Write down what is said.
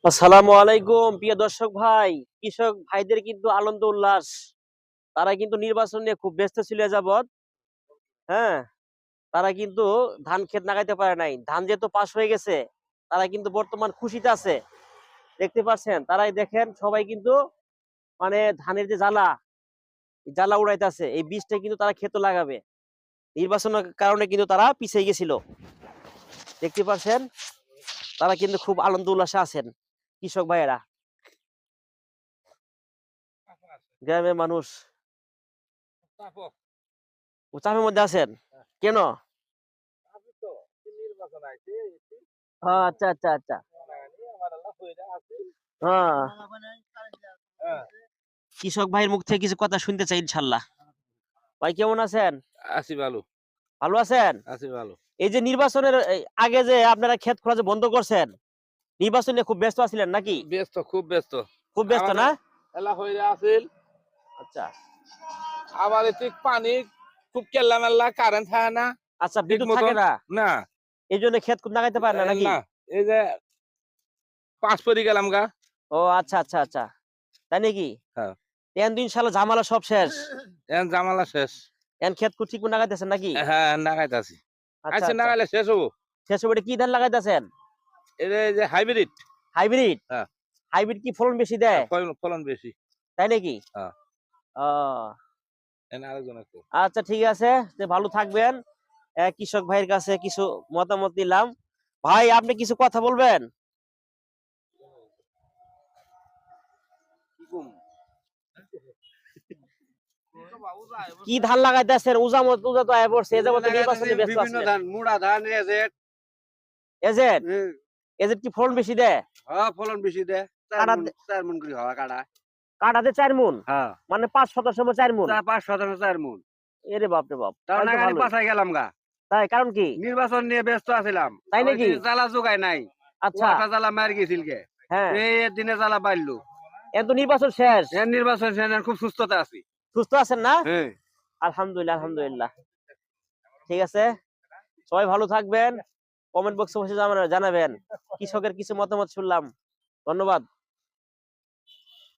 আসসালামু আলাইকুম প্রিয় দর্শক ভাই। কৃষক ভাইদের কিন্তু আনন্দ উল্লাস। তারা কিন্তু নির্বাচন নিয়ে খুব ব্যস্ত ছিল এ যাবৎ। হ্যাঁ, তারা কিন্তু ধান ক্ষেত লাগাইতে পারে নাই, ধান যেহেতু পাস হয়ে গেছে। তারা কিন্তু বর্তমান খুশিতে আছে, দেখতে পাচ্ছেন। তারাই দেখেন সবাই কিন্তু মানে ধানের যে জ্বালা, এই জ্বালা উড়াইতেছে। এই বীজটা কিন্তু তারা ক্ষেত লাগাবে। নির্বাচনের কারণে কিন্তু তারা পিছিয়ে গেছিল, দেখতে পাচ্ছেন। তারা কিন্তু খুব আনন্দ উল্লাসে আছেন কৃষক ভাইয়েরা, গ্রামের মানুষ। চাপের মধ্যে আছেন কেন? আচ্ছা আচ্ছা আচ্ছা। হ্যাঁ, কৃষক ভাইয়ের মুখ থেকে কিছু কথা শুনতে চাই ইনশাল্লাহ। ভাই কেমন আছেন? আছি ভালো। ভালো আছেন? আছি ভালো। এই যে নির্বাচনের আগে যে আপনারা ক্ষেত খোলা যে বন্ধ করছেন, নির্বাচন নিয়ে খুব ব্যস্ত আছিলেন নাকি? ব্যস্ত, খুব ব্যস্ত। খুব ব্যস্ত আমাদের না? এলা হইরা আছিল। আচ্ছা আবার ঠিক পানি খুব কেল্লা মেল্লা, কারেন্ট থাকে না আচ্ছা, ঠিক বিদ্যুৎ থাকে মতন। না, না এই জন্য ক্ষেত লাগাইতে পারেন না নাকি? না, এই যে পাঁচ পরি গেলাম গা। ও আচ্ছা আচ্ছা আচ্ছা, তাই নাকি? হ্যাঁ, এখন তো ইনশাল্লাহ ঝামেলা সব শেষ। এখন জামালা শেষ। এখন ক্ষেত ঠিক লাগাইতেছেন নাকি? হ্যাঁ, নাগাইতাছি। আচ্ছা আচ্ছা, আচ্ছা, নাগাইলে শেষ হবো। শেষ হবে। কি ধান লাগাইতেছেন? এই যে হাইব্রিড। হাইব্রিড? হ্যাঁ, হাইব্রিড কি ফলন বেশি দেয়, ফলন বেশি। তাই নাকি? হ্যাঁ, ও এনে আরেকজন আছে। আচ্ছা, ঠিক আছে, যে ভালো থাকবেন। কৃষক ভাইয়ের কাছে কিছু মতামত নিলাম। ভাই আপনি কিছু কথা বলবেন? কি ধান লাগাইতেছেন? উজামত উজা তো আয় পড়ছে, এ যাবত নির্বাচনে ব্যস্ত বিভিন্ন আছিলেন। ধান, মুড়া ধান, এজেট। এজেড? এজেড কি ফলন বেশি দেয়? হ্যাঁ, ফলন বেশি দেয়। কাটা 4 মণ করে হওয়া কাটা। কাটাতে 4 মণ? হ্যাঁ, মানে 5 শতাংশ 4 মণ? 5 শতাংশ 4 মণ। এরে বাপ রে বাপ, তাও তাহলে তো নাগানি ভালোই। পাশায় গেলাম গা। তাই কারণ কি? নির্বাচন নিয়ে ব্যস্ত আছিলাম। তাই ওই নাকি? দিন জ্বালা জোগায় নাই। আচ্ছা। ওয়াকা জ্বালা মার গেছিল গে। হ্যাঁ, এই দিনে জ্বালা বাড়লো। এত নির্বাচন শেষ, এর নির্বাচন শেষে খুব সুস্থতা আছি। সুস্থ আছেন না? হ্যাঁ, আলহামদুলিল্লাহ আলহামদুলিল্লাহ। ঠিক আছে, সবাই ভালো থাকবেন। কমেন্ট বক্সে বসে জানাবেন। কৃষকের কিছু মতামত শুনলাম। ধন্যবাদ।